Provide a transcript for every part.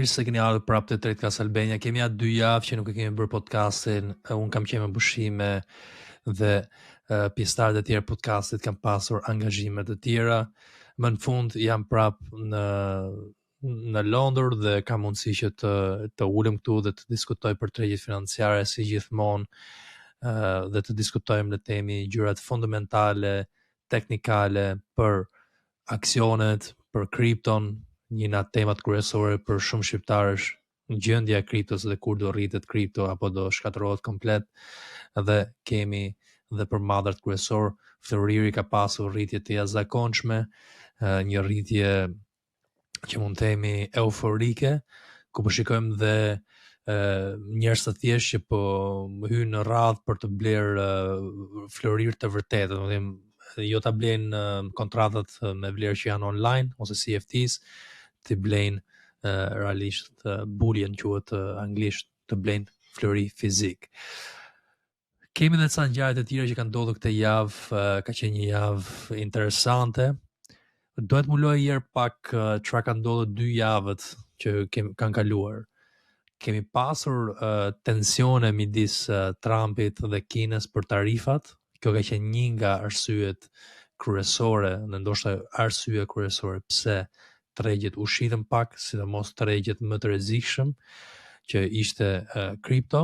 mirë se keni ardhur prapë te Tredcast Albania. Kemi atë 2 javë që nuk e kemi bërë podcastin. Un kam qenë me pushime dhe pjesëtarët e tjerë podcastit kanë pasur angazhime të tjera. Më në fund jam prapë në Londër dhe kam mundësi që të ulem këtu dhe të diskutoj për tregjet financiare si gjithmonë, dhe të diskutojmë le të themi gjërat fundamentale, teknikale për aksionet, për kripton, një nga temat kryesore për shumë shqiptarësh, gjendja e kriptos dhe kur do rritet kripto apo do shkatërrohet komplet. Dhe kemi dhe për madhët kryesor, Floriri ka pasur rritje të jashtëzakonshme, një rritje që mund të themi euforike, ku po shikojmë dhe njerëz të thjeshtë që po hyjnë në radhë për të blerë Florir të vërtetë, domethënë jo ta blejnë kontratat me vlerë që janë online ose CFTs, të blejnë realisht bullion quhet anglisht, të blejnë Flori fizik. Kemi dhe ca ngjarje të tjera që kanë ndodhur këtë javë, ka qenë një javë interesante. Dohet më loj herë pak çfarë ka ndodhur 2 javët që kanë kaluar. Kemi pasur tensione midis Trumpit dhe Kinës për tarifat. Kjo ka qenë një nga arsyet kryesore, dhe ndoshta arsye kryesore pse tregjet u shitën pak, sidomos tregjet më të rrezikshëm që ishte kripto.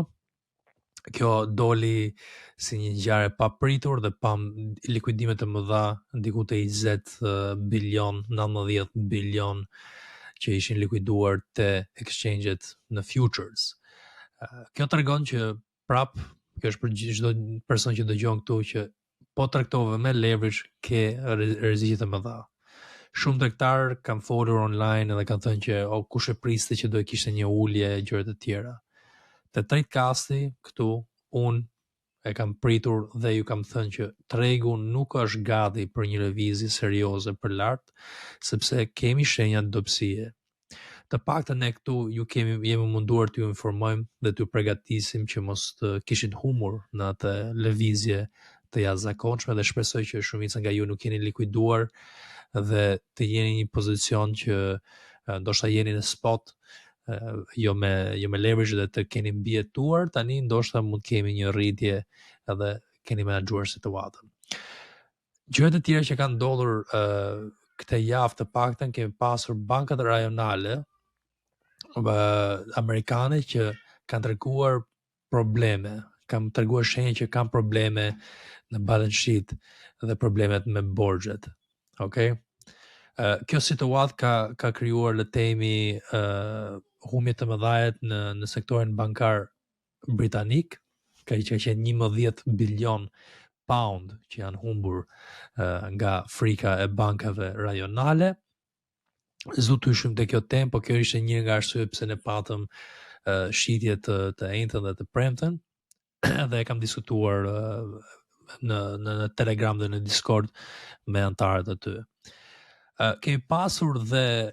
Kjo doli si një ngjarje pa pritur dhe pa likuidime të mëdha, diku te 20 bilion, 19 bilion që ishin likuiduar te exchange-et në futures. Kjo tregon që kjo është për çdo person që dëgjon këtu, që po traktove me leverage ke rreziqe të mëdha. Shumë tregtarë kanë folur online dhe kanë thënë që kush e priste që do e kishte një ulje e gjëra të tjera. Te Tradecasti këtu unë e kam pritur dhe ju kam thënë që tregu nuk është gati për një lëvizje serioze për lart, sepse kemi shenja dobësie. Të paktën ne këtu jemi munduar t'ju informojmë dhe t'ju përgatisim që mos të kishit humor në atë lëvizje të jashtëzakonshme, dhe shpresoj që shumica nga ju nuk jeni likuiduar dhe të jeni një pozicion që ndoshta jeni në spot, jo me leverage dhe të keni mbijetuar, tani ndoshta mund kemi një rritje edhe keni menaxhuar situatën. Gjërat e tjera që kanë ndodhur këtë javë të paktën, kemi pasur bankat rajonale amerikane që kanë treguar probleme, kanë treguar shenja që kanë probleme në balance sheet dhe problemet me borxhet. Okay? Kjo situatë ka krijuar le të themi humje të mëdha në sektorin bankar britanik, ka qenë 11 bilion pound që janë humbur nga frika e bankave rajonale. Zutyshëm te kjo temë, po kjo ishte një nga arsyet pse ne patëm shitje të enjtën dhe të premten, dhe e kam diskutuar në Telegram dhe në Discord me antarët aty. Kemi pasur dhe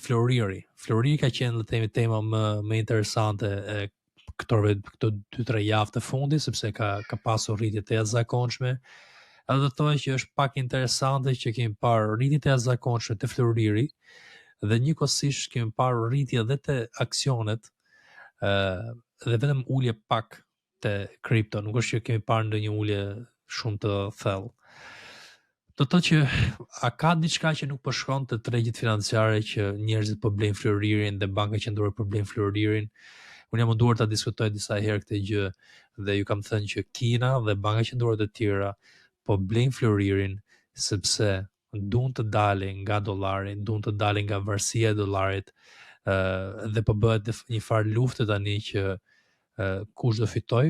Floriri. Floriri ka qenë le të themi tema më interesante këto 2-3 javë të fundit, sepse ka pasur rritje të jashtëzakonshme. Edhe do të thonë që është pak interesante që kemi parë rritje të jashtëzakonshme te Floriri dhe njëkohësisht kemi parë rritje edhe te aksionet dhe vetëm ulje pak te kripto. Nuk është që kemi parë ndonjë ulje shumë të thellë. Do të thotë që a ka diçka që nuk po shkon te tregjet financiare që njerëzit po blejnë Floririn dhe Banka Qendrore po blejnë Floririn. Unë jam munduar ta diskutoj disa herë këtë gjë dhe ju kam thënë që Kina dhe Banka Qendrore të tjera po blejnë Floririn sepse duan të dalin nga dollari, duan të dalin nga varësia e dollarit, dhe po bëhet një farë lufte tani që kush do fitoj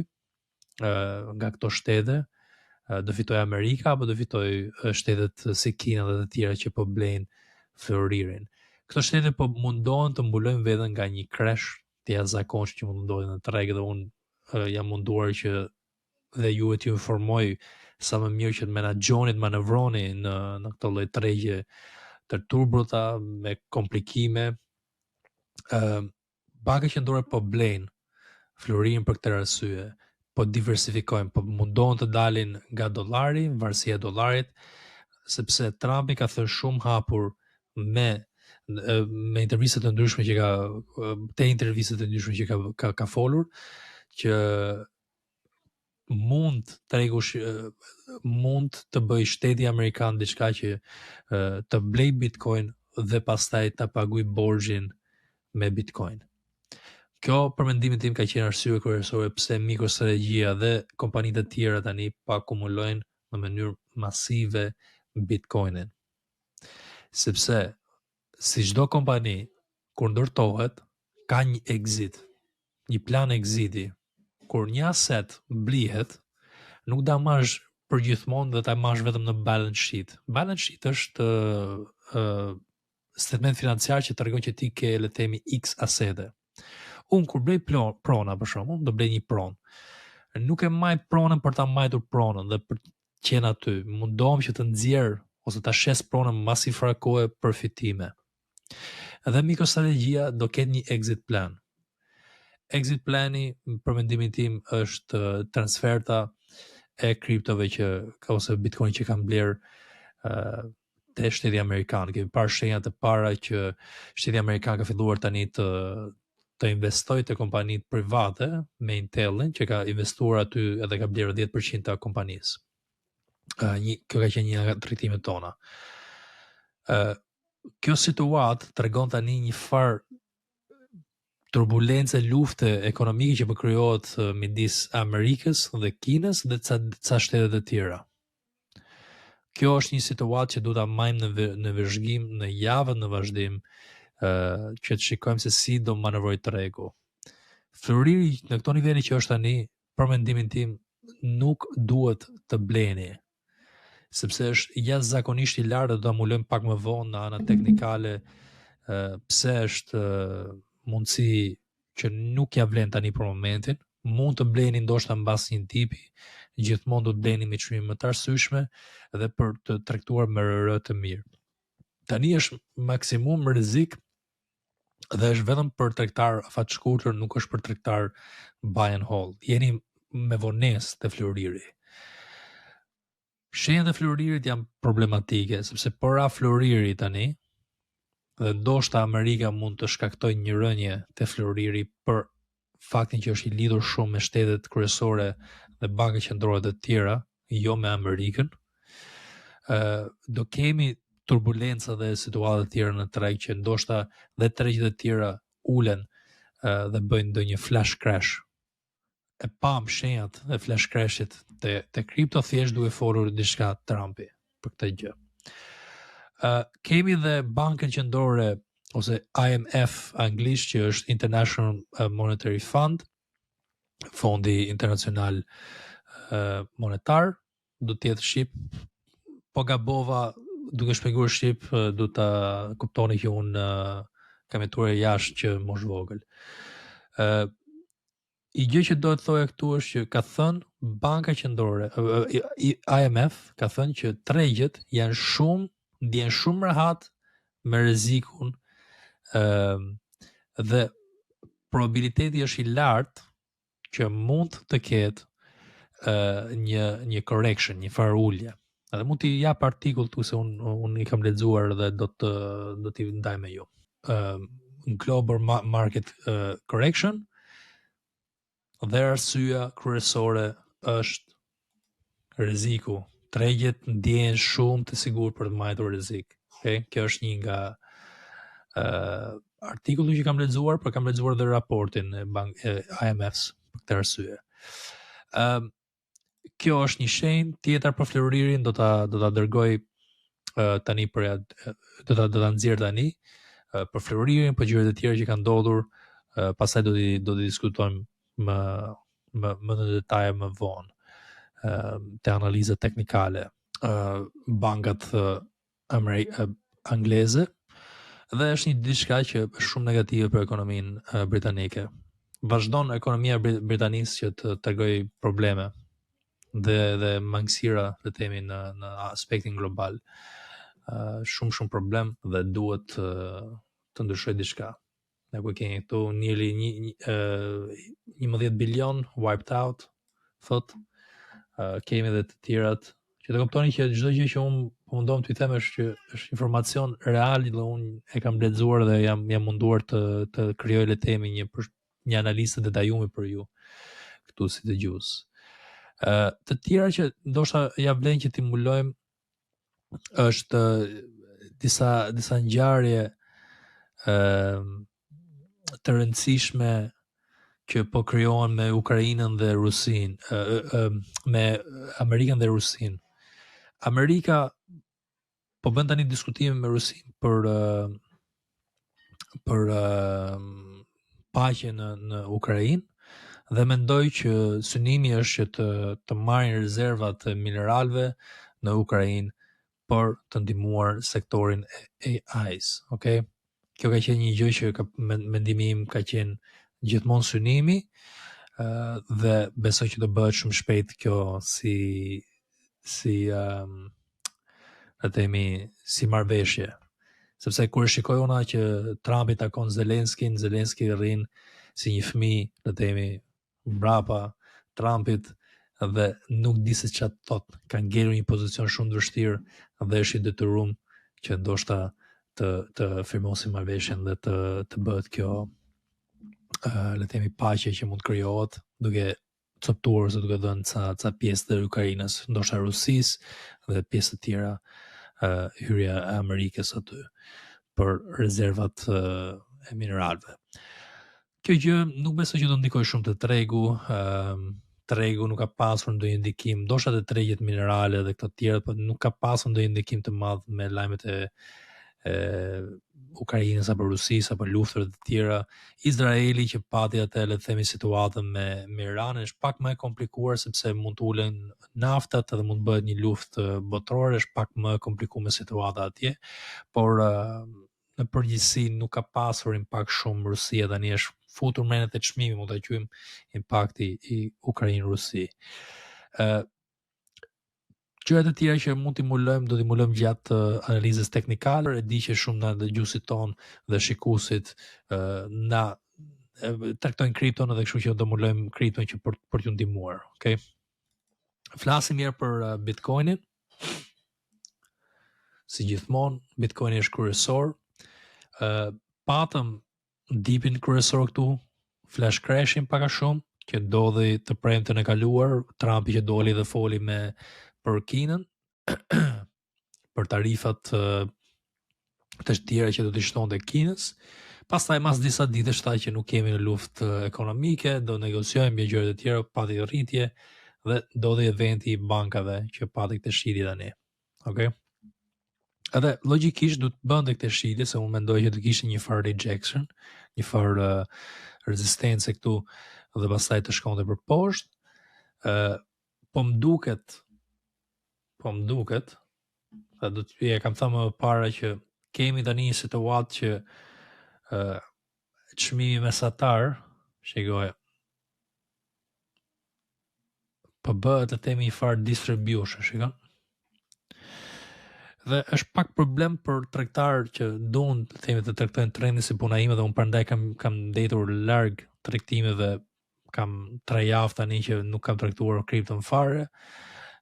nga këto shtete. Do fitoj Amerika apo do fitoj shtetet si Kina dhe të tjera që po blejnë Floririn. Këto shtete po mundohen të mbulojnë veten nga një kresh të jashtëzakonshëm që mund ndodhi në treg, dhe unë jam munduar që dhe ju t'ju informoj sa më mirë që të menaxhoni, të manevroni në këto lloj tregje të turbullta me komplikime. Banka Qendrore po blejnë Florin për këtë arsye, po diversifikojnë, po mundohen të dalin nga dollari, varësia e dollarit, sepse Trumpi ka thënë shumë hapur me me intervistat të ndryshme që ka folur, që mund të bëj shteti amerikan diçka që të blej Bitcoin dhe pastaj të paguaj borxhin me Bitcoin. Kjo për mendimin tim ka qenë arsye kryesore pse mikrostrategjia dhe kompanitë të tjera tani pa akumulojnë në mënyrë masive Bitcoinin. Sepse si çdo kompani kur ndërtohet ka një exit, një plan exiti. Kur një aset blihet, nuk da marrësh përgjithmonë dhe ta marrësh vetëm në balance sheet. Balance sheet është statement financiar që tregon që ti ke, le të themi, X asete. Unë kur blej prona, për shembull, do blej një pronë. Nuk e maj pronën për ta majtur pronën dhe për qenë aty. Mundohem që të nxjerr ose ta shes pronën mbas i frakohe përfitime. Edhe mikrostrategjia do ketë një exit plan. Exit plani, për mendimin tim, është transferta e kriptove ose Bitcoin që kanë bler te shteti amerikan. Kemi parë shenja të para që shteti amerikan ka filluar tani të investojë te kompanitë private me Intelin, që ka investuar aty edhe ka bler 10% të kompanisë. Kjo ka qenë një nga drejtimet tona. Kjo situatë tregon tani një farë turbulencë lufte ekonomike që po krijohet midis Amerikës dhe Kinës dhe ca shtete të tjera. Kjo është një situatë që duhet ta marrim në vëzhgim në javën në vazhdim, që të shikojmë se si do manevrojë tregu. Floriri në këto nivele që është tani, për mendimin tim, nuk duhet të bleni, sepse është jashtëzakonisht i lartë dhe do ta mulojmë pak më vonë në anën teknikale, pse është mundësi që nuk ja vlen tani për momentin, mund të bleni ndoshta mbas një tipi, gjithmonë do të bleni me çmime më të arsyeshme dhe për të tregtuar me rërë të mirë. Tani është maksimum rrezik dhe është vetëm për tregtar afat shkurtër, nuk është për tregtar buy and hold. Jeni me vonesë te Floriri. Shenjat e Floririt janë problematike, sepse para Floriri tani, dhe ndoshta Amerika mund të shkaktojë një rënje te Floriri për faktin që është i lidhur shumë me shtetet kryesore dhe banka qendrore të tjera, jo me Amerikën. Do kemi turbulenca dhe situata të tjera në treg që ndoshta dhe tregjet e tjera ulen dhe bëjnë ndonjë flash crash. E pam shenjat e flash crashit te kripto, thjesht duhet folur diçka Trumpi për këtë gjë. Kemi dhe bankën qendrore ose IMF anglisht, që është International Monetary Fund, Fondi Internacional Monetar, do të jetë shqip, po gabova duke shpjeguar shqip, do ta kuptoni që unë kam jetuar jashtë që mosh vogël. I gjë që do të thoja këtu është që ka thënë banka qendrore, IMF ka thënë që tregjet ndjen shumë rehat me rrezikun, dhe probabiliteti është i lartë që mund të ketë një correction, një farë ulje. Edhe mund t'i jap artikull këtu se unë i kam lexuar dhe do t'i ndaj me ju. Global market correction, dhe arsyeja kryesore është rreziku. Tregjet ndjehen shumë të sigurt për të marrë rrezik. Okay? Kjo është një nga artikulli që kam lexuar, por kam lexuar dhe raportin e IMF-s për këtë arsye. Kjo është një shenjë tjetër për Floririn, do ta dërgoj tani do ta nxjerr tani për Floririn, për gjërat e tjera që kanë ndodhur, pastaj do të diskutojmë më në detaje më vonë. Te analiza teknikale, bankat angleze, dhe është një diçka që është shumë negative për ekonominë britanike. Vazhdon ekonomia Britanisë që të tregoj probleme dhe mangësira, le të themi, në aspektin global. Shumë problem dhe duhet të ndryshojë diçka. Ne ku kemi këtu nearly 11 bilion wiped out, thot. Kemi edhe të tjerat Që të kuptoni që çdo gjë që unë po mundom t'ju them është informacion real dhe unë e kam lexuar dhe jam munduar të krijoj le të themi një analizë detajuar për ju këtu si dëgjues. Të tjera që ndoshta ja vlen që t'i mbulojmë është disa ngjarje të rëndësishme që po krijohen me Ukrainën dhe Rusin, me Amerikën dhe Rusin. Amerika po bën tani diskutime me Rusin për paqe në Ukrainë dhe mendoj që synimi është që të marrin rezervat e mineralëve në Ukrainë për të ndihmuar sektorin e AI-s, okay? Kjo ka qenë një gjë që mendimi im ka qenë gjithmonë synimi dhe besoj që do bëhet shumë shpejt kjo le të themi si marrëveshje. Sepse kur shikoj unë që Trumpi takon Zelenski rrin si një fëmijë, le të themi, mbrapa Trumpit dhe nuk di se çfarë thot. Ka ngelur një pozicion shumë të vështirë dhe është i detyruar që ndoshta të firmosin marrëveshjen dhe të bëhet kjo le të themi paqe që mund të krijohet duke coptuar ose duke dhënë ca pjesë të Ukrainës, ndoshta Rusisë dhe pjesë të tjera hyrja e Amerikës aty për rezervat e mineralëve. Kjo gjë nuk besoj që do ndikojë shumë te tregu. Tregu nuk ka pasur ndonjë ndikim, ndoshta te tregjet minerale dhe këto të tjera, por nuk ka pasur ndonjë ndikim të madh me lajmet e Ukrainës apo Rusisë apo luftëve të tjera. Izraeli që pati atë le të themi situatën me Iranin është pak më e komplikuar sepse mund të ulen naftat dhe mund të bëhet një luftë botërore, është pak më e komplikuar situata atje, por në përgjithësi nuk ka pasur impakt shumë. Rusia tani është futur menet e çmimit, mund ta quajmë impakti i Ukrainë-Rusi. Gjërat e tjera që mund t'i mulojmë, do t'i mulojmë gjatë analizës teknikale. E di që shumë nga dëgjuesit ton dhe shikuesit na trajtojnë kripton edhe kështu që do mulojmë kripton që për t'ju ndihmuar, okay? Flasim mirë për Bitcoinin. Si gjithmonë, Bitcoini është kryesor. Patëm dipin kryesor këtu, flash crashin pak a shumë, që ndodhi të premten e kaluar, Trumpi që doli dhe foli për Kinën, për tarifat të tjera që do t'i shtonte Kinës. Pastaj mas disa ditësh tha që nuk kemi në luftë ekonomike, do negociojmë gjëra të tjera, pati rritje dhe ndodhi eventi i bankave që pati këtë shitje tani. Okay? Edhe logjikisht do të bënte këtë shitje se unë mendoj që do kishte një farë rejection, një farë rezistence këtu dhe pastaj të shkonte për poshtë. Po më duket, do të kam thënë më para që kemi tani një situatë që çmimi mesatar, shikoj, po bëhet të themi një farë distribution, shikon. Dhe është pak problem për tregtarë që duan të themi të tregtojnë trendin si puna ime dhe unë prandaj kam ndetur larg tregtimeve, kam 3 javë tani që nuk kam tregtuar kripton fare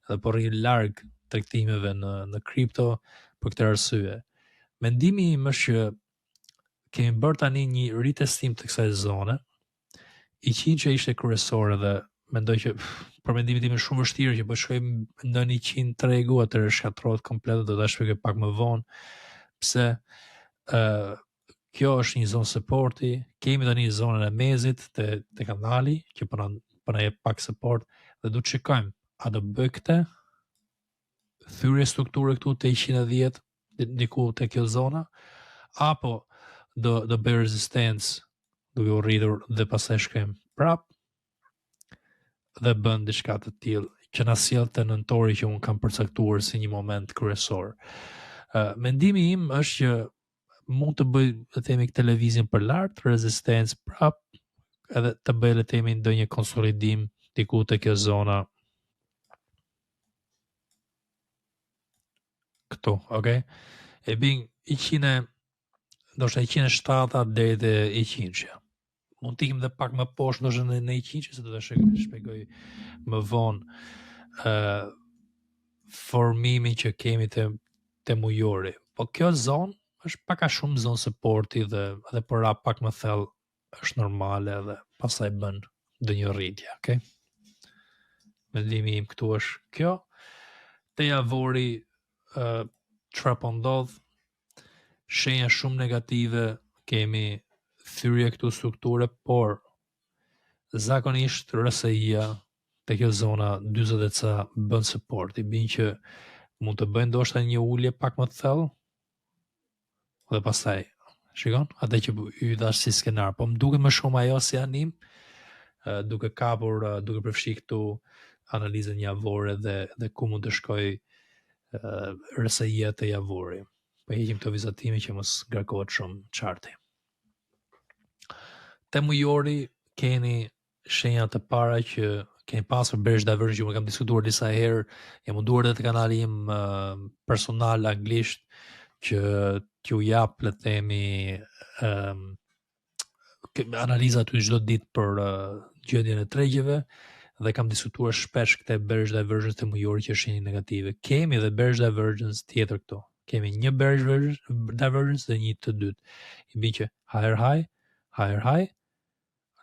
dhe po rri larg tregtimeve në kripto për këtë arsye. Mendimi im është që kemi bërë tani një ritestim të kësaj zone. I që ishte kryesore dhe mendoj që për mendimin tim është shumë vështirë që po shkojmë në 100 tregu, atëherë shkatërrohet komplet, do ta shpjegoj pak më vonë pse kjo është një zonë supporti. Kemi tani zonën e mezit te kanali që po na jep pak support dhe do të shikojmë a do bëj këtë thyrje strukture këtu te 110 diku te kjo zona apo do bëj rezistencë duke u rritur dhe pastaj shkojmë prap dhe bën diçka të tillë që na sjell te nëntori që un kam përcaktuar si një moment kryesor. Mendimi im është që mund të bëj të themi këtë lëvizjen për lart, rezistencë prap, edhe të bëj le të themi ndonjë konsolidim diku te kjo zona këtu, okay? E bin 100, ndoshta 170 deri te 100. Mund t'ikim dhe pak më poshtë ndoshta në 100, se do ta shpjegoj më vonë formimin që kemi te mujori. Po kjo zonë është pak a shumë zonë supporti dhe për rap pak më thellë është normale dhe pastaj bën ndonjë rritje, okay? Mendimi im këtu është kjo. Te javori çfarë po ndodh? Shenja shumë negative, kemi thyrje këtu strukture, por zakonisht RSI-ja te kjo zona 40 ca bën support, i bin që mund të bëjnë ndoshta një ulje pak më të thellë dhe pastaj shikon atë që y dash si skenar, po më duket më shumë ajo si anim, duke kapur, duke përfshi këtu analizën javore dhe ku mund të shkoj RSI-ja te javori. Po heqim këto vizatime që mos ngarkohet shumë charti. Te mujori keni shenja të para që keni pasur bearish divergence që më kam diskutuar disa herë, jam munduar edhe te kanali im personal anglisht që t'ju jap le të themi analiza aty çdo ditë për gjendjen e tregjeve dhe kam diskutuar shpesh këtë bearish divergence të mujori që është shenjë negative. Kemi edhe bearish divergence tjetër këtu. Kemi një bearish divergence dhe një të dytë. I bin që higher high,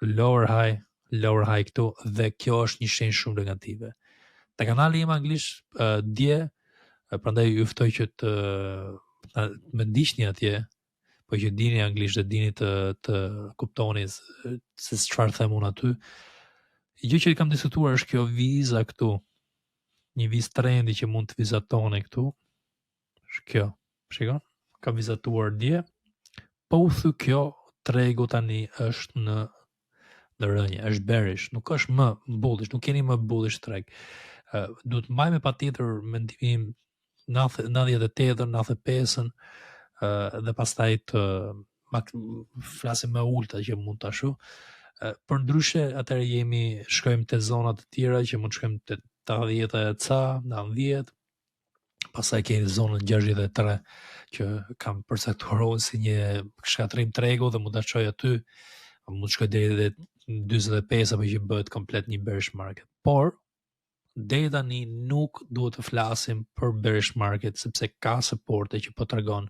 lower high këtu dhe kjo është një shenjë shumë negative. Te kanali im anglisht dje, prandaj ju ftoj që të më ndiqni atje, po që dini anglisht dhe dini të kuptoni se çfarë them unë aty. Gjë që kam diskutuar është kjo viza këtu. Një vizë trendi që mund të vizatoni këtu. Është kjo. Shikon? Ka vizatuar dje. Po u thy kjo tregu tani është në rënje, është bearish, nuk është më bullish, nuk keni më bullish treg. Duhet mbajmë patjetër mendimin 98, 95 dhe pastaj të flasim më ulta që mund ta shoh. Për ndryshe atëherë shkojmë te zona të tjera që mund të shkojmë te 80 ca, 90. Pastaj keni zonën 63 që kam përcaktuar si një shkatrim tregu dhe mund ta çoj aty, mund të shkoj deri te 45 apo që bëhet komplet një bearish market. Por deri tani nuk duhet të flasim për bearish market sepse ka supporte që po tregon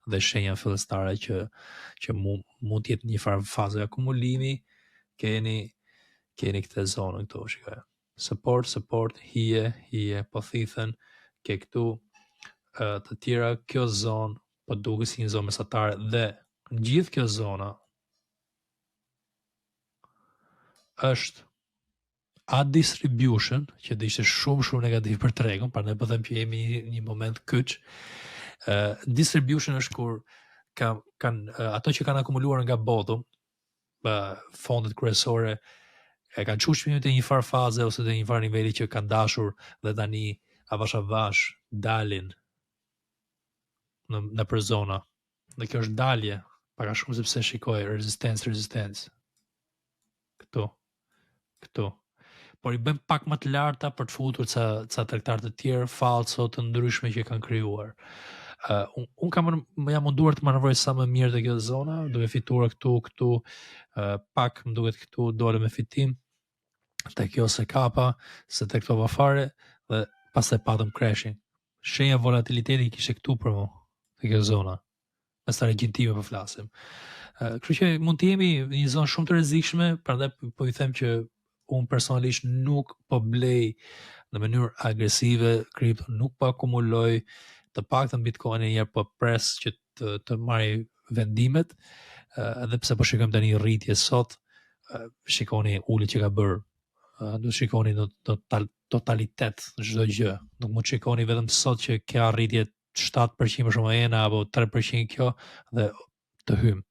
dhe shenja fillestare që mund të jetë një farë fazë akumulimi. Keni këtë zonën këtu, shikoj. Support, hije, po thithen, ke këtu të tjera, kjo zonë po duket si një zonë mesatare dhe gjithë kjo zona është at distribution, që do ishte shumë negativ për tregun, prandaj po them që jemi një moment kyç. Distribution është kur ato që kanë akumuluar nga bottom, fondet kryesore e kanë çuar shpinë te një farë faze ose te një farë niveli që kanë dashur dhe tani avash dalin në për zona. Dhe kjo është dalje, pak a shumë sepse shikoj resistance. Këtu. Por i bën pak më të larta për të futur ca tregtar të tjerë falso të ndryshme që kanë krijuar. Unë jam munduar të manevroj sa më mirë te kjo zona, duke fituar këtu, pak më duket këtu dole me fitim, te kjo se kapa, se te këto fare dhe pastaj patëm crashing. Shenja volatiliteti kishte këtu për mua, te kjo zona. Mes të regjintime po flasim. Kështu që mund të jemi në një zonë shumë të rrezikshme, prandaj po i them që unë personalisht nuk po blej në mënyrë agresive kripto, nuk po akumuloj, të paktën Bitcoin e njerë po pres që të marrë vendimet, edhe pse po shikojmë tani rritje sot, shikoni ulje që ka bërë, do shikoni në totalitet çdo gjë, nuk mund shikoni vetëm sot që ka rritje 7% për shumë ena apo 3% kjo dhe të hym.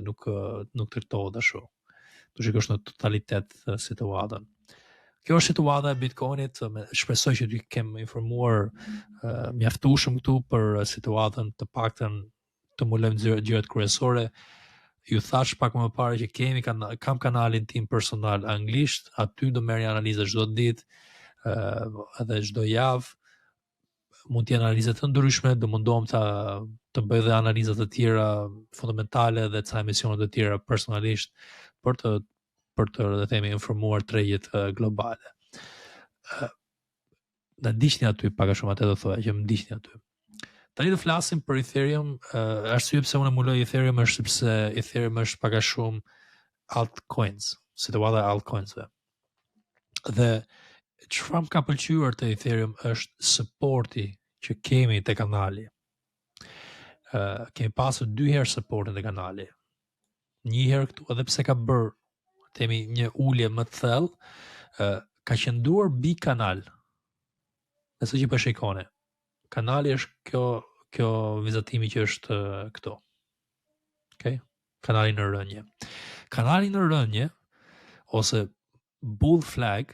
Nuk trajtohet ashtu. Tu shikosh në totalitet situatën. Kjo është situata e Bitcoinit, shpresoj që ju kem informuar mjaftueshëm këtu për situatën, të paktën të mulojmë gjërat kryesore. Ju thash pak më parë që kam kanalin tim personal anglisht, aty do merr analiza çdo ditë, edhe çdo javë. Mund të jenë analiza të ndryshme, do mundohem të bëj dhe analiza të tjera fundamentale dhe ca emisione të tjera personalisht për të themi informuar tregjet globale. Da diqni aty pak a shumë, atë do thoya që më diqni aty. Tani do flasim për Ethereum, arsye pse unë muloj Ethereum është sepse Ethereum është pak a shumë altcoins, situata e altcoinsve. Dhe çfarë më ka pëlqyer te Ethereum është supporti që kemi te kanali. Kemi pasur 2 herë supportin te kanali. Një herë këtu, edhe pse ka bërë themi një ulje më të thellë, ka qëndruar bi kanal. Nëse që po shikoni. Kanali është kjo vizatimi që është këtu. Okay? Kanali në rënje. Kanali në rënje ose bull flag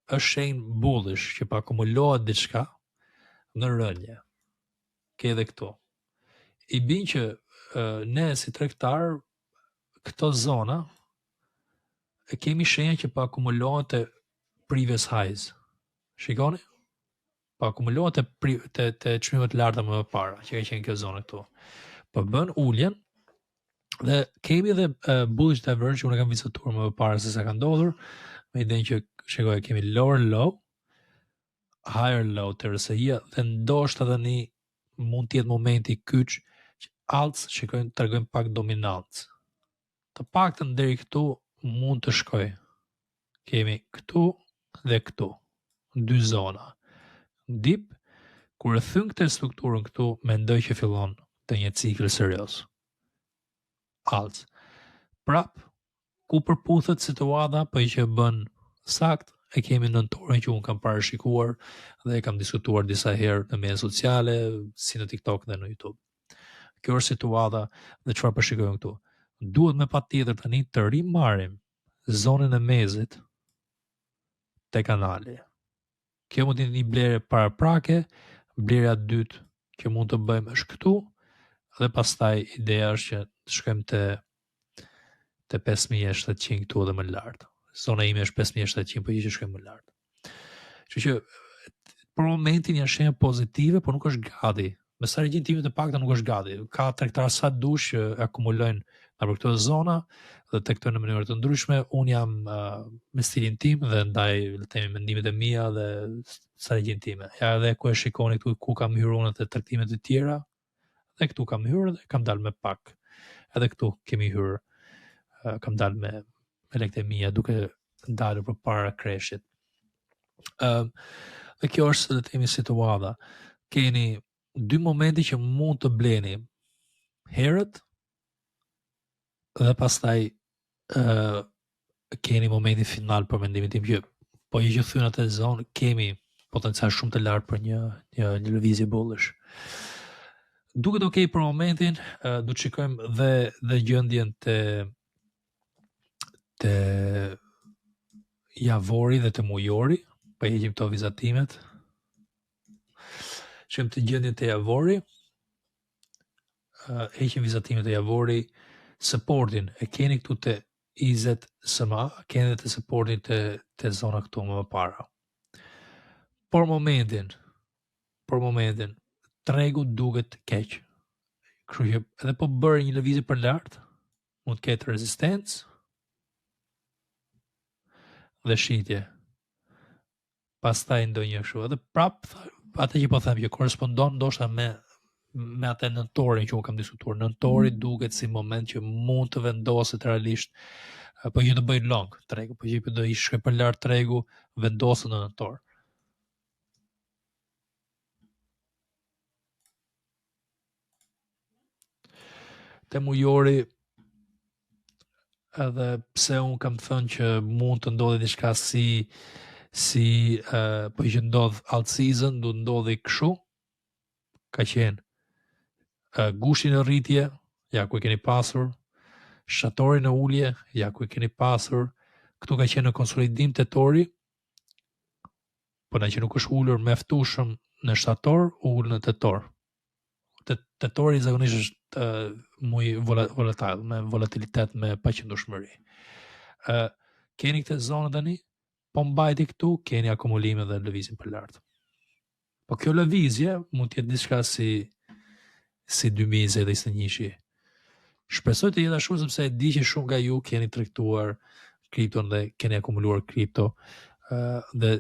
është shenjë bullish që pa akumulohet diçka në rënje. Ke edhe këtu. I bin që ne si tregtar këto zona e kemi shenja që pa akumulohet të previous highs. Shikoni? Pa akumulohet të çmimet larta më parë, që ka qenë kjo zonë këtu. Po bën uljen dhe kemi edhe bullish divergence që unë kam vizituar më parë se sa ka ndodhur, me idenë që shikoj kemi lower low, higher low të RSI-ja dhe ndoshta tani mund të jetë momenti kyç që alts shikojnë tregojnë pak dominancë. Të paktën deri këtu mund të shkoj. Kemi këtu dhe këtu, 2 zona. Dip, kur e thyn këtë strukturën këtu, mendoj që fillon të një cikël serioz. Alts. Prap, ku përputhet situata, po që bën sakt, e kemi nëntorin që unë kam parashikuar dhe e kam diskutuar disa herë në media sociale, si në TikTok dhe në YouTube. Kjo është situata dhe çfarë përshikojmë këtu. Duhet me patjetër tani të rimarrim zonën e mezit te kanali. Kjo mund të jetë një blerje paraprake, blerja e dytë që mund të bëjmë është këtu, dhe pastaj ideja është që të shkojmë te 5700 këtu edhe më lart. Zona ime është 5700, po që shkojmë më lart. Kështu që për momentin janë shenja pozitive, por nuk është gati. Me sa rigjin time të pakta nuk është gati. Ka tregtar sa dush që akumulojnë në për këto zona dhe tektojnë në mënyrë të ndryshme. Unë jam me stilin tim dhe ndaj le të themi mendimet e mia dhe sa rigjin time. Ja edhe ku e shikoni këtu ku kam hyrë unë te tregtimet e tjera, dhe këtu kam hyrë dhe kam dalë me pak. Edhe këtu kemi hyrë, kam dalë me lekët e mia duke dalur përpara kreshit. Dhe kjo është le të themi situata. Keni 2 momente që mund të bleni herët dhe pastaj keni momentin final për mendimin tim që po i që thyn atë zonë kemi potencial shumë të lartë për një lëvizje bullish. Duket okay për momentin, do të shikojmë dhe gjendjen te javori dhe te mujori, po heqim këto vizatimet. Shkojmë të gjendjen te javori, heqim vizatimet e javori, supportin e keni këtu te IZ SMA, keni edhe te supportin te zona këtu më para. Por momentin tregu duket keq. Kështu që edhe po bërë një lëvizje për lart, mund të ketë rezistencë dhe shitje. Pastaj ndonjë kështu, edhe prap atë që po them që korrespondon ndoshta me atë nëntorin që unë kam diskutuar. Nëntori duket si moment që mund të vendoset realisht, po që të bëj long tregu, po që do i shkoj për lart tregu, vendoset në nëntor. Te mujori, edhe pse unë kam thënë që mund të ndodhi diçka si po që ndodh alt season, do ndodhi kështu, ka qenë gushi në rritje, ja ku e keni pasur, shatori në ulje, ja ku e keni pasur, këtu ka qenë në konsolidim tetori, po na që nuk është ulur mjaftueshëm në shtator, ul në tetor. Tetori zakonisht është muy volatile, me volatilitet, me paqëndrueshmëri. Keni këtë zonë tani, po mbajti këtu, keni akumulime dhe lëvizjen për lart. Po kjo lëvizje mund të jetë diçka si 2021. Shpresoj të jetë ashtu sepse e di që shumë nga ju keni tregtuar kripton dhe keni akumuluar kripto dhe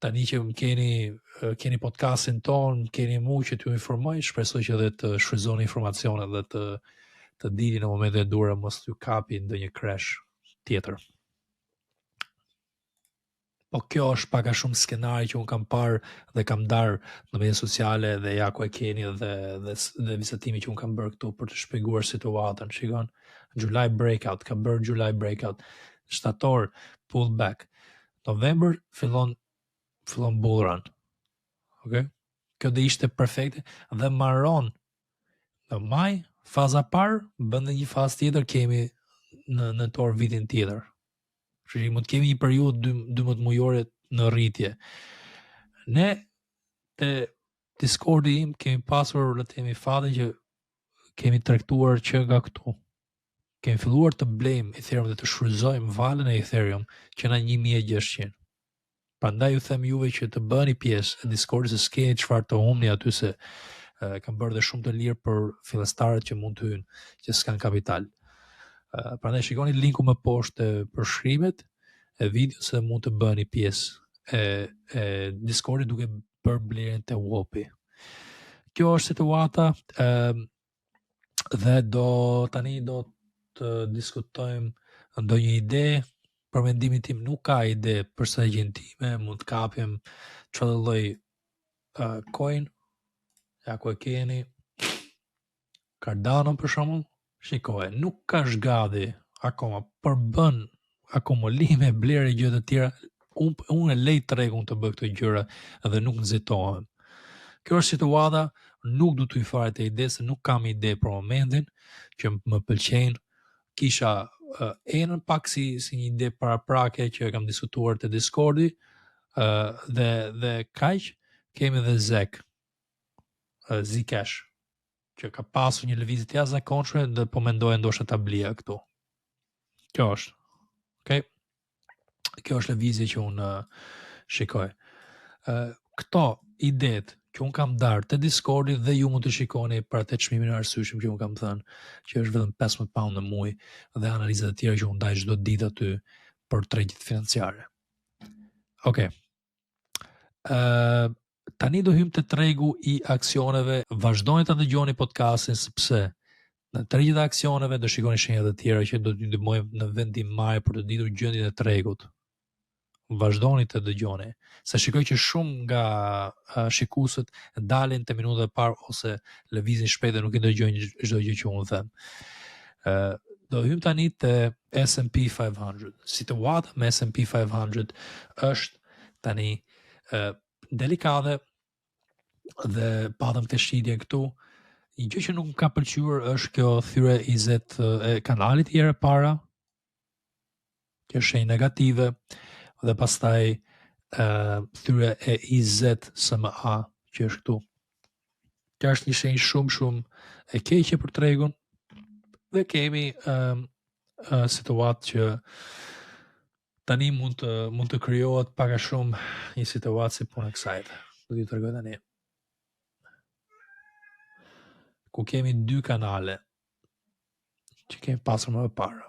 tani që keni podcastin ton, keni mu që t'ju informoj, shpresoj që dhe të shfrytëzoni informacionet dhe të dini në momentet e duhura, mos t'ju kapi ndonjë crash tjetër. Po kjo është pak a shumë skenari që unë kam parë dhe kam darë në media sociale dhe ja ku e keni dhe vizatimi që unë kam bërë këtu për të shpjeguar situatën. Shikon, July breakout, ka bërë July breakout, shtator pullback, november fillon bull run. Okay? Kjo dhe ishte perfekte dhe marron në maj, faza parë, bëndë një fazë tjetër kemi në torë vitin tjetër. Që mund të kemi një periudhë 12 mujore në rritje. Ne te Discordi im kemi pasur le të themi fatin që kemi tregtuar që nga këtu. Kemi filluar të blejmë Ethereum dhe të shfrytëzojmë valën e Ethereum që na 1600. Prandaj ju them juve që të bëni pjesë e Discordit, se s'keni çfarë të humni aty, se kam bërë dhe shumë të lirë për fillestarët që mund të hyjnë, që s'kan kapital. Prandaj shikoni linku më poshtë për shkrimet e videos dhe mund të bëni pjesë e Discordit duke bërë blerjen te Wopi. Kjo është situata dhe tani do të diskutojmë ndonjë ide. Për mendimin tim nuk ka ide për strategjinë time, mund të kapim çfarë lloj coin, ja ku e keni, Cardano për shembull. Shikoj, nuk ka zhgadi akoma, për bën akumulime, blerje, gjë të tjera. Unë lej tregun të bëj këto gjëra dhe nuk nxitohem. Kjo është situata, nuk du të i fare të ide, se nuk kam ide për momentin që më pëlqejnë. Kisha enën pak si një ide paraprake që kam diskutuar te Discordi, dhe kaq kemi dhe Zcash, që ka pasur një lëvizje të jashtëzakonshme dhe po mendoja ndoshta ta blija këtu. Kjo është. Okay? Kjo është lëvizje që unë shikoj. Këto idet që unë kam darë të Discordi dhe ju mund të shikoni për atë çmimin e arsyeshëm që unë kam thënë, që është vetëm 15 pound në muaj dhe analizat e tjera që unë ndaj çdo ditë aty për tregjet financiare. Okay. Tani do hym te tregu I aksioneve. Vazhdoni ta dëgjoni podcastin, sepse në tregjet e aksioneve do shikoni shenjat e tjera që do t'ju ndihmojmë në vendim maj për të ditur gjendjen e tregut. Vazhdoni të dëgjoni, se shikoj që shumë nga shikuesët dalin te minutat e parë ose lëvizin shpejt dhe nuk I dëgjojnë çdo gjë që unë them. Do hym tani te S&P 500. Situata me S&P 500 është tani delikate dhe patëm të shqitje këtu. Një gjë që nuk më ka pëlqyer është kjo thyre 20 e kanalit herë para, që është shenjë negative, dhe pastaj thyre e 20 SMA që është këtu. Kjo është një shenjë shumë e keqe për tregun dhe kemi situatë që tani mund të krijohet pak a shumë një situatë si puna kësaj. Do t'ju tregoj tani. Ku kemi 2 kanale që kemi pasur më parë.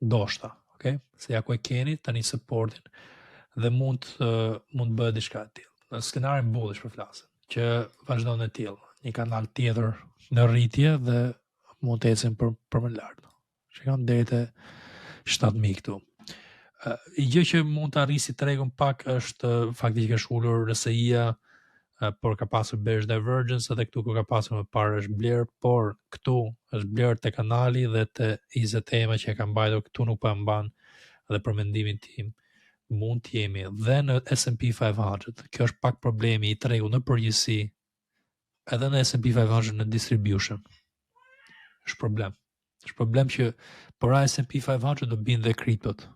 Ndoshta, okay? Se ja ku e keni tani supportin dhe mund bëhet diçka e tillë. Në skenarin bullish për flasim, që vazhdon e tillë. Një kanal tjetër në rritje dhe mund të ecim për më lart. Shikon deri te 7000 këtu. I gjë që mund të arrisi tregun pak është fakti që ka shulur RSI-ja, por ka pasur bearish divergence, edhe këtu ku ka pasur më parë është bler, por këtu është bler te kanali dhe te 20 EMA që e ka mbajtur këtu nuk po e mban, dhe për mendimin tim mund të jemi dhe në S&P 500. Kjo është pak problemi I tregut në përgjithësi, edhe në S&P 500 në distribution. Është problem. Është problem që para S&P 500 do bin dhe kriptot.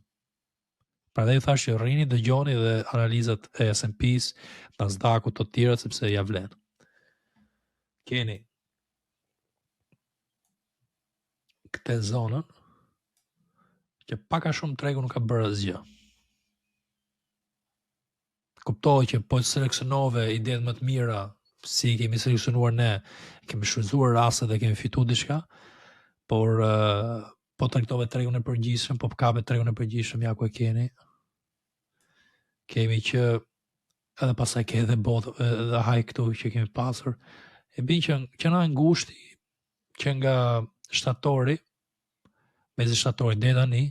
Prandaj thash që rrini, dëgjoni dhe analizat e S&P-s, Nasdaqut të tjera, sepse ja vlen. Keni këtë zonën që pak a shumë tregu nuk ka bërë asgjë. Kuptoj që po seleksionove idetë më të mira, si kemi seleksionuar ne, kemi shfrytzuar raste dhe kemi fituar diçka, por po tregtove tregun e përgjithshëm, po kapet tregun e përgjithshëm, ja ku e keni. Kemi që edhe pasaj ke edhe edhe high këtu që kemi pasur, e bin që na ngushti që nga shtatori, mezi shtatori deri tani,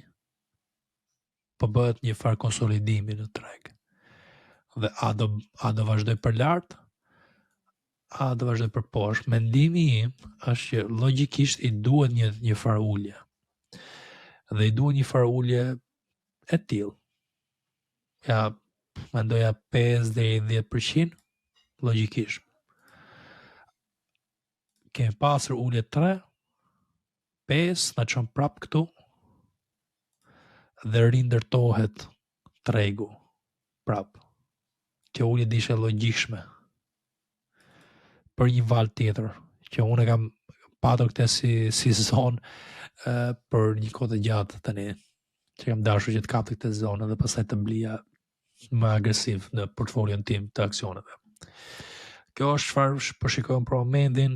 po bëhet një farë konsolidimi në treg. Dhe a do vazhdoj për lart, a do vazhdoj për poshtë. Mendimi im është që logjikisht i duhet një farë ulje. Dhe i duhet një farë ulje e tillë. Ja, mendoja 5 deri 10%, logjikisht. Kemi pasur ulje 3, 5, na çon prap këtu dhe rindërtohet tregu prap. Kjo ulje dishe logjikshme për një val tjetër, që unë kam patur këtë si zonë për një kohë të gjatë tani, që kam dashur që të kapë këtë zonë dhe pastaj të blija më agresiv në portfolion tim të aksioneve. Kjo është çfarë po shikojmë për momentin.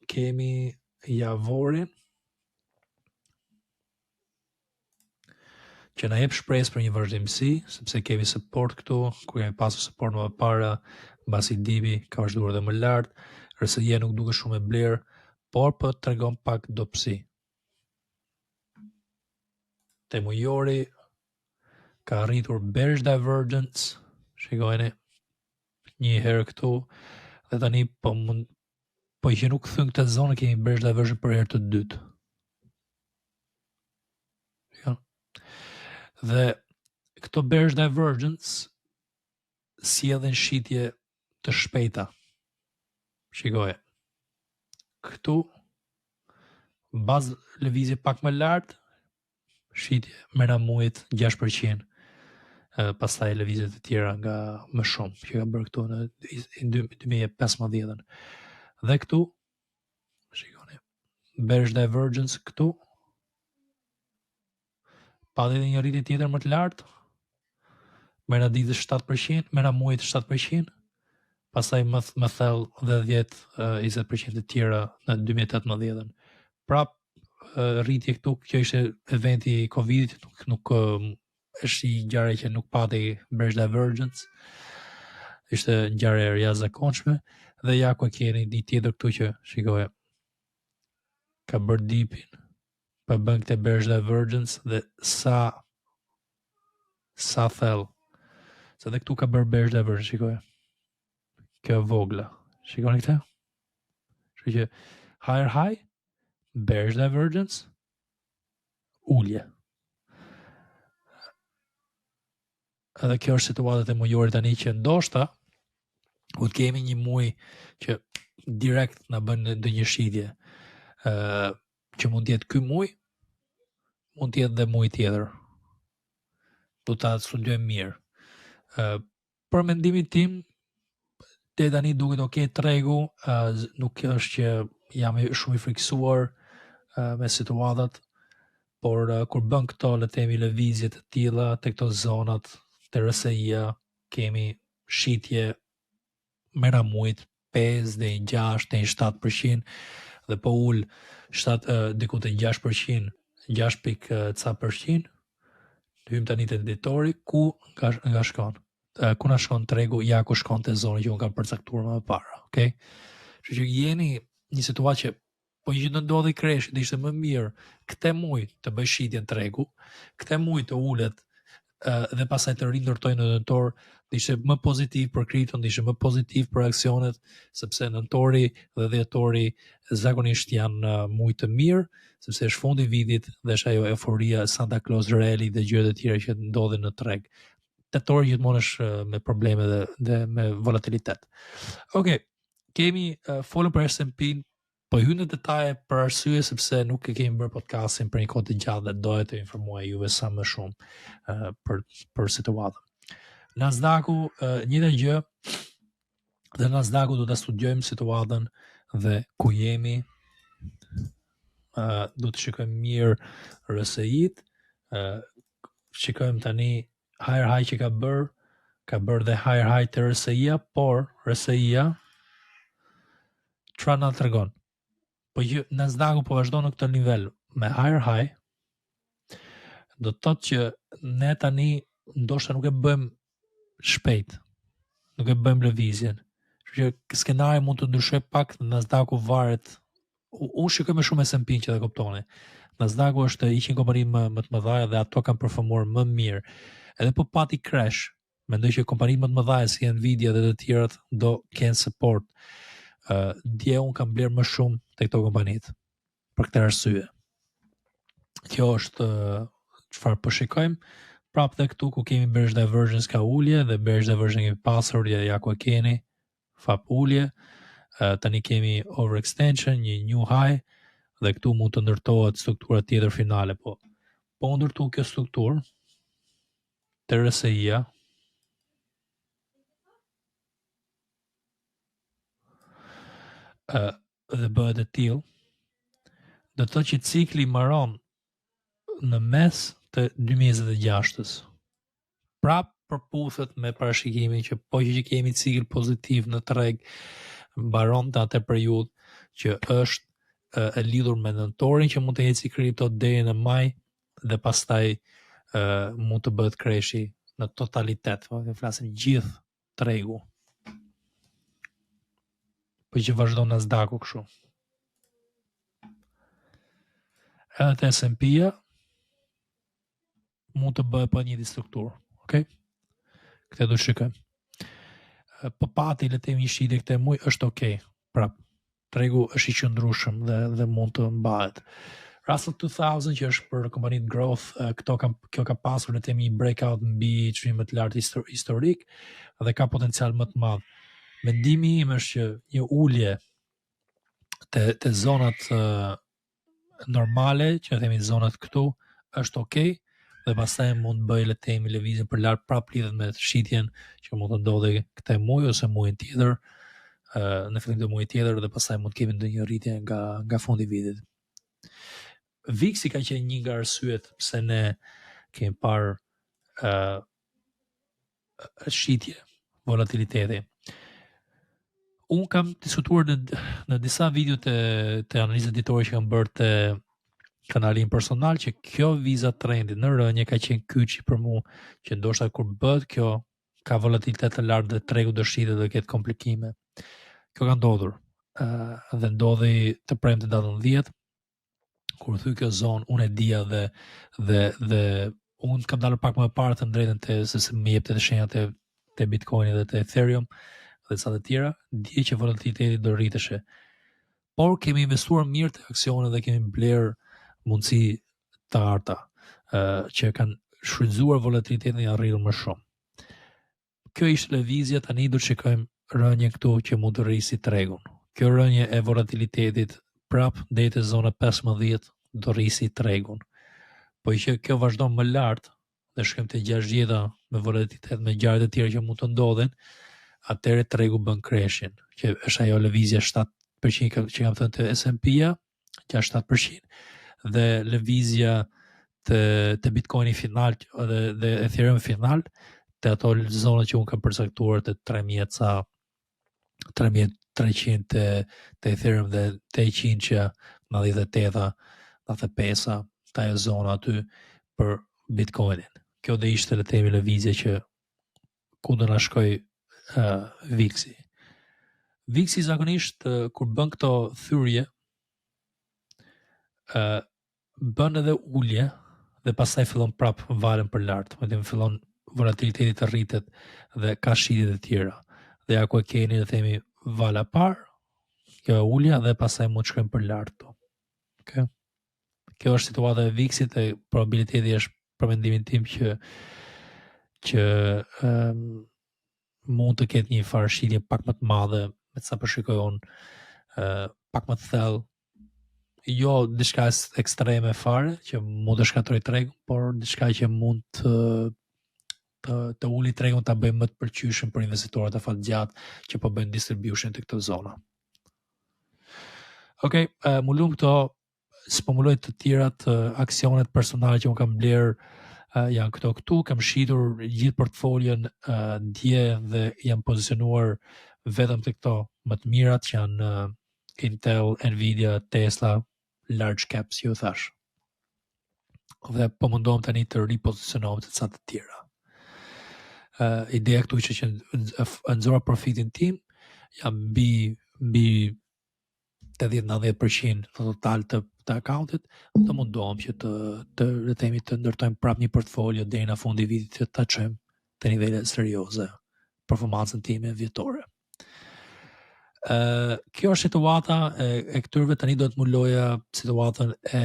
Kemi javorin që na jep shpresë për një vazhdimsi, sepse kemi support këtu, ku kemi pasur support më parë, mbasi dibi ka vazhduar dhe më lart, RSI nuk duket shumë e blerë, por po tregon pak dobësi. Temujori ka arritur bearish divergence, shikojeni, një herë këtu, dhe tani po që nuk thën këtë zonë, kemi bearish divergence për herë të dytë. Dhe këto bearish divergence sjellin shitje të shpejta. Shikoje. Këtu bazë lëvizje pak më lart, shitje mera muajit 6%. Pastaj lëvizjet e tjera nga më shumë që ka bërë këtu në 2015. Dhe këtu shikoni, bearish divergence këtu, pa dhe një rritje tjetër më të lartë, mera ditës 7%, mera muajit 7%, pastaj më thellë dhe 10-20% të tjera në 2018. Prap rritje këtu, kjo ishte eventi i Covidit, nuk është një ngjarje që nuk pati bearish divergence, ishte ngjarje e jashtëzakonshme, dhe ja ku keni një tjetër këtu që shikoje, ka bërë dipin, pa bën këtë bearish divergence dhe sa thellë. Se dhe këtu ka bërë bearish divergence, shikoje. Kjo vogla. Shikoni këtë? Kështu që higher high, bearish divergence, ulje. Edhe kjo është situatat e mujorit tani që ndoshta u të kemi një muj që direkt na bën ndonjë shitje. Që mund të jetë ky muj, mund të jetë dhe muj tjetër. Do ta studiojmë mirë. Për mendimin tim, deri tani duket okay tregu, nuk është që jam shumë i friksuar me situatat, por kur bën këto le të themi lëvizje të tilla te këto zonat të RSI-ja, kemi shitje mera muajit 5 deri 6 deri 7% dhe po ul diku te 6%, 6.ca%, hym tani te ditori ku nga shkon. Ku na shkon tregu, ja ku shkon te zona që unë kam përcaktuar më parë, okay? Kështu që jeni një situatë që po që të ndodhi kreshi, dhe ishte më mirë këtë muaj të bëj shitjen tregu, këtë muaj të ulet dhe pasaj të rindërtoj në nëntor, dhe ishte më pozitiv për kriton, dhe ishte më pozitiv për aksionet, sepse nëntori dhe dhjetori zakonisht janë muaj të mirë, sepse është fundi vitit dhe është ajo euforia Santa Claus Rally dhe gjërat e tjera që ndodhin në treg. Tetori gjithmonë është me probleme dhe me volatilitet. Okej, kemi folën për S&P-n, po hynë në detaje për arsye sepse nuk e kemi bërë podcastin për një kohë të gjatë dhe doja të informuaj juve sa më shumë për situatën. Nasdaqu, njëjta gjë, dhe Nasdaqu do ta studiojmë situatën dhe ku jemi. Do të shikojmë mirë RSI-t, shikojmë tani higher high që ka bërë dhe higher high të RSI-ja, por RSI-ja çfarë na tregon? Po që Nasdaqu po vazhdon në këtë nivel me higher high, do të thotë që ne tani ndoshta nuk e bëjmë shpejt. Nuk e bëjmë lëvizjen. Kështu që skenari mund të ndryshoj pak, Nasdaqu varet. Unë shikoj më shumë S&P që të kuptoni. Nasdaqu është 100 kompani më të mëdha dhe ato kanë performuar më mirë. Edhe po pati crash, mendoj që kompani më të mëdha si Nvidia dhe të tjerat do kenë support. Dje unë kam bler më shumë te këto kompanit. Për këtë arsye. Kjo është çfarë po shikojmë. Prapë dhe këtu ku kemi bearish divergence ka ulje dhe bearish divergence kemi pasur ja ku e keni fap ulje. Tani kemi overextension, një new high dhe këtu mund të ndërtohet struktura tjetër finale, po ndërtu kjo strukturë të RSI-a dhe bëhet e tillë, do të thotë që cikli mbaron në mes të 2026-s. Prap përputhet me parashikimin që po që kemi cikël pozitiv në treg, mbaron të atë periudhë që është e lidhur me nëntorin që mund të eci kripto deri në maj dhe pastaj mund të bëhet kreshi në totalitet, ne flasim gjithë tregu. Po që vazhdon Nasdaqu kështu. Edhe të S&P-ja mund të bëhet pa një strukturë, okay? Këtë do shikojmë. Po pati le të themi një shitje këtë muaj është okay. Prap tregu është i qëndrueshëm dhe mund të mbahet. Russell 2000 që është për kompanitë growth, kjo ka pasur le të themi një breakout mbi çmim më të lartë historik dhe ka potencial më të madh. Mendimi im është që një ulje te zonat normale, që themi zonat këtu, është okay, dhe pastaj mund bëj le të themi lëvizjen për lart prap lidhet me shitjen që mund të ndodhë këtë muaj ose muajin tjetër, në fillim të muajit tjetër dhe pastaj mund kemi ndonjë rritje nga fundi i vitit. VIX ka qenë një nga arsyet pse ne kemi parë shitje, volatiliteti. Unë kam diskutuar në disa video të analizës ditore që kam bërë të kanalin personal që kjo viza trendi në rënje ka qenë kyçi për mua, që ndoshta kur bëhet kjo ka volatilitet të lartë dhe tregu do shitet dhe ketë komplikime. Kjo ka ndodhur dhe ndodhi të premte datën 10, kur thy kjo zonë, unë e dija dhe unë kam dalë pak më parë të drejtën se më jepte të shenjat te Bitcoin dhe te Ethereum dhe sa të tjera, dije që volatiliteti do rriteshe. Por kemi investuar mirë të aksione dhe kemi bler mundësi të arta që kanë shfrytzuar volatilitetin dhe arritur më shumë. Kjo ishte lëvizja, tani do të shikojmë rënje këtu që mund të rrisi tregun. Kjo rënje e volatilitetit prap deri te zona 15 do rrisi tregun. Po që kjo vazhdon më lart dhe shkojmë te 60 me volatilitet me ngjarje të tjera që mund të ndodhin, atëre tregu bën creshin, që është ajo lëvizja 7% që kam thënë të S&P-ja, 6-7%, dhe lëvizja të Bitcoini final dhe Ethereum final, të ato zonat që unë kam përcaktuar të 3.000 3.300 të Ethereum dhe 800 që 98, 95, ta e zona aty për Bitcoinin. Kjo dhe ishte le të themi lëvizje që ku do na shkoj VIX-i. VIX-i zakonisht kur bën këto thyrje bën edhe ulje dhe pastaj fillon prap valen për lart, më fillon volatiliteti të rritet dhe ka shitje të tjera. Dhe ja ku e keni le të themi vala parë, kjo ulja dhe pastaj mund të shkojmë për lart. Okay? Kjo është situata e VIX-it dhe probabiliteti është për mendimin tim që mund të ketë një farë shitje pak më të madhe, me sa përshikoj unë pak më të thellë, jo diçka ekstreme fare që mund të shkatërroj tregun, por diçka që mund të uli tregun ta bëjë më të pëlqyeshëm për investitorët afatgjatë që po bëjnë distribution të këto zona. Okej, mu lum këto, s'po muloj të tjerat aksionet personale që unë kam bler janë këtu, kam shitur gjithë portfolion dje dhe jam pozicionuar vetëm të këto më të mirat që janë Intel, Nvidia, Tesla, large caps, ju thash. Dhe po mundohem tani të ripozicionohem të ca të tjera. ideja këtu ishte që nxora profitin tim, jam mbi 80-90% në total të accountit, të mundohem që të ndërtojmë prap një portfolio deri në fundi vitit që ta çojmë te nivele serioze performancën time vjetore. Kjo është situata e këtyrve. Tani do të muloja situatën e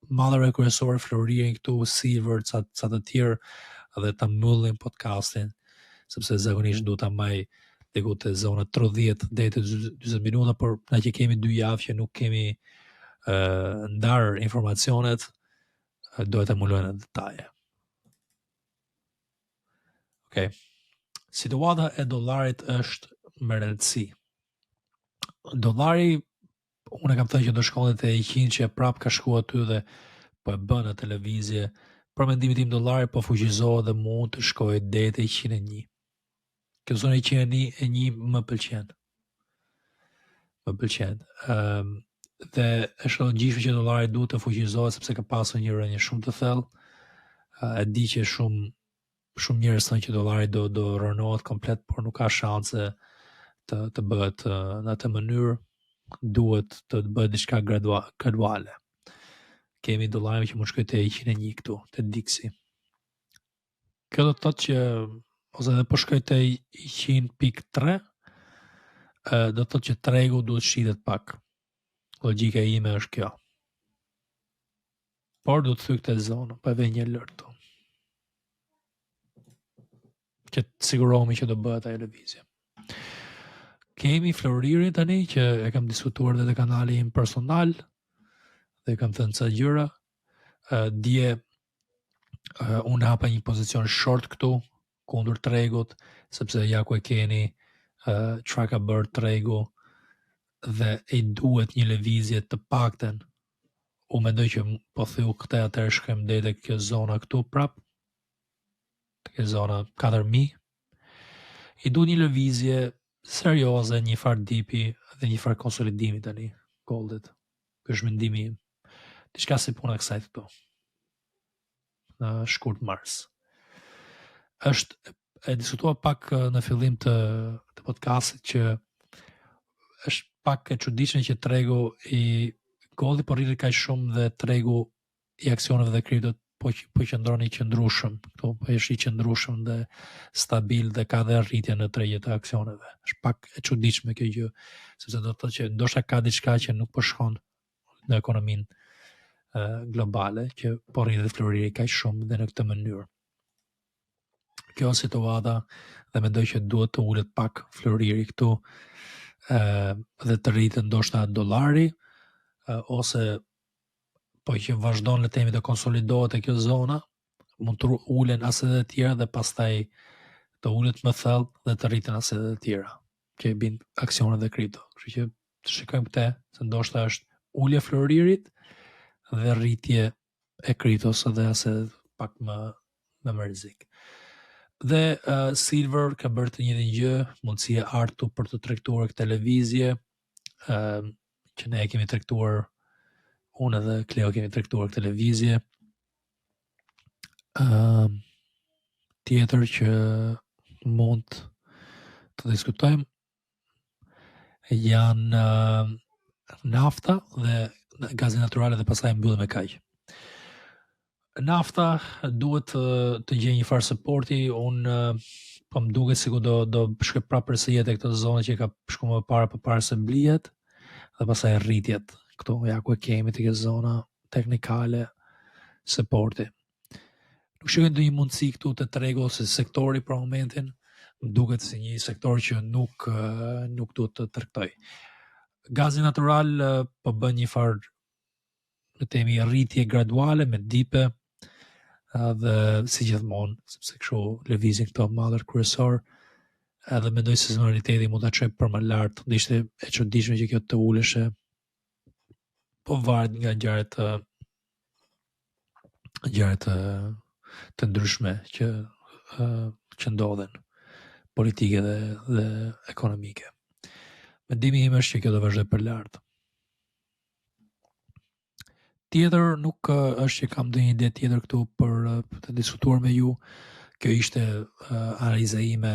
madhëve kryesore, Floririn këtu, Silver, ca të tjerë, dhe ta mbyllim podcastin, sepse zakonisht duhet ta mbaj diku te zona 30 deri te 40 minuta, por na që kemi 2 javë që nuk kemi ndar informacionet, do ta mulojnë në detaje. Okej. Situata e dollarit është me rëndësi. Dollari, unë kam thënë që do shkonte te 100, që prap ka shkuar aty dhe po e bën në televizje. Për mendimin tim, dollari po fuqizohet dhe mund të shkojë deri te 101. Kjo zonë 101 më pëlqen. Dhe është logjike që dollari duhet të fuqizohet sepse ka pasur një rënje shumë të thellë. E di që shumë njerëz thonë që dollari do rënohet komplet, por nuk ka shanse të bëhet në atë mënyrë. Duhet të bëhet diçka graduale. Kemi dollarin që mund shkojë te 101 këtu, te Dixi. Kjo do të thotë që ose edhe po shkojë te 100.3, do të thotë që tregu duhet shitet pak. Logjika ime është kjo. Por do të thyk te zona, po e vë një alert këtu. Që të sigurohemi që do bëhet ajo lëvizje. Kemi Floririn tani, që e kam diskutuar dhe te kanali im personal, dhe kam thënë ca gjëra. Dje unë hapa një pozicion short këtu kundër tregut, sepse ja ku e keni çfarë ka bërë tregu dhe i duhet një lëvizje të paktën. Unë mendoj që po thyu këtë, atëherë shkojmë deri te kjo zona këtu prap, te kjo zona 4000. I duhet një lëvizje serioze, një far dipi dhe një far konsolidimi tani goldit. Ky është mendimi im. Diçka si puna kësaj këtu. Në shkurt mars. E diskutua pak në fillim të podcastit që është pak e çuditshme që tregu i goldi po rritet kaq shumë dhe tregu i aksioneve dhe kriptot po qëndron i qëndrueshëm. Këtu po është i qëndrueshëm dhe stabil dhe ka dhe rritje në tregjet e aksioneve. Është pak e çuditshme kjo gjë, sepse do të thotë që ndoshta ka diçka që nuk po shkon në ekonominë globale, që po rritet Floriri kaq shumë dhe në këtë mënyrë. Kjo situata, dhe mendoj që duhet të ulet pak Floriri këtu, dhe të rritet ndoshta dollari, ose po që vazhdon le të themi të konsolidohet e kjo zona, mund të ulen asetet e tjera dhe pastaj të ulet më thellë dhe të rriten asetet e tjera, që i bin aksionet dhe kripto. Kështu që të shikojmë këtë, se ndoshta është ulje Floririt dhe rritje e kriptos dhe asetet pak më rrezik. Dhe Silver ka bërë të njëjtën gjë, mundësia artu për të tregtuar këtë lëvizje, që ne e kemi tregtuar, unë edhe Kleo kemi tregtuar këtë lëvizje. Tjetër që mund të diskutojmë janë nafta dhe gazi natyrale, dhe pastaj mbyllim me kaq. Nafta duhet të gjejë një farë supporti. Unë po më duket sikur do shkoj prapë përsëri te këtë zonë që ka shkuar më përpara se blihet dhe pastaj rritjet. Këtu ja ku e kemi te kjo zona teknikale supporti. Nuk shikoj ndonjë mundësi këtu te tregu ose sektori për momentin. Më duket si një sektor që nuk duhet të tregtoj. Gazi natyral po bën një farë, le të themi, rritje graduale me dipe, dhe si gjithmonë, sepse kështu lëvizin këto mallër kryesor, edhe mendoj se sezonaliteti mund ta çojë për më lart. Dhe ishte e çuditshme që kjo të uleshe, po varet nga ngjarjet të ndryshme që ndodhen, politike dhe ekonomike. Mendimi im është që kjo do vazhdoj për lart. Tjetër nuk është që kam ndonjë ide tjetër këtu për të diskutuar me ju. Kjo ishte analiza ime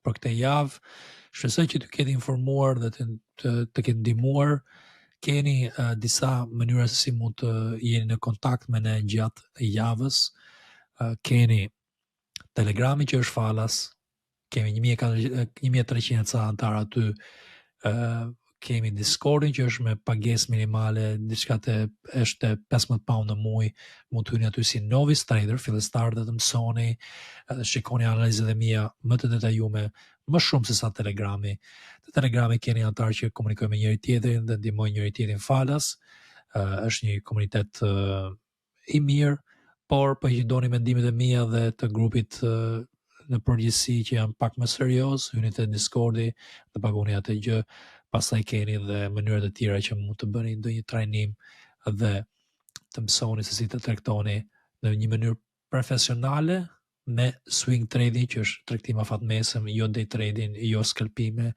për këtë javë. Shpresoj që të ketë informuar dhe të ketë ndihmuar. Keni disa mënyra se si mund të jeni në kontakt me ne gjatë javës. Keni Telegrami që është falas, kemi 1300 ca antar aty, kemi Discordin që është me pagesë minimale, diçka është 15 pound në muaj, mund të hyni aty si novice trader, fillestar dhe të mësoni, edhe shikoni analizat e mia më të detajume, më shumë se sa Telegrami. Te Telegrami keni antar që komunikojnë me njëri tjetrin dhe ndihmojnë njëri tjetrin falas. Është një komunitet i mirë, por po që doni mendimet e mia dhe të grupit në përgjithësi që janë pak më serioz, hyni te Discordi dhe pagoni atë gjë. Pastaj keni dhe mënyrat e tjera që mund të bëni ndonjë trajnim dhe të mësoni se si të tregtoni në një mënyrë profesionale me swing trading, që është tregtim afatmesëm, jo day trading, jo skalpime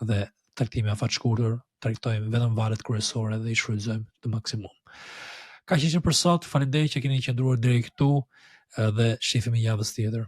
dhe tregtime afatshkurtër. Tregtojmë vetëm valët kryesore dhe i shfrytëzojmë të maksimum. Kaq ishte për sot. Faleminderit që keni qëndruar deri këtu dhe shihemi javës tjetër.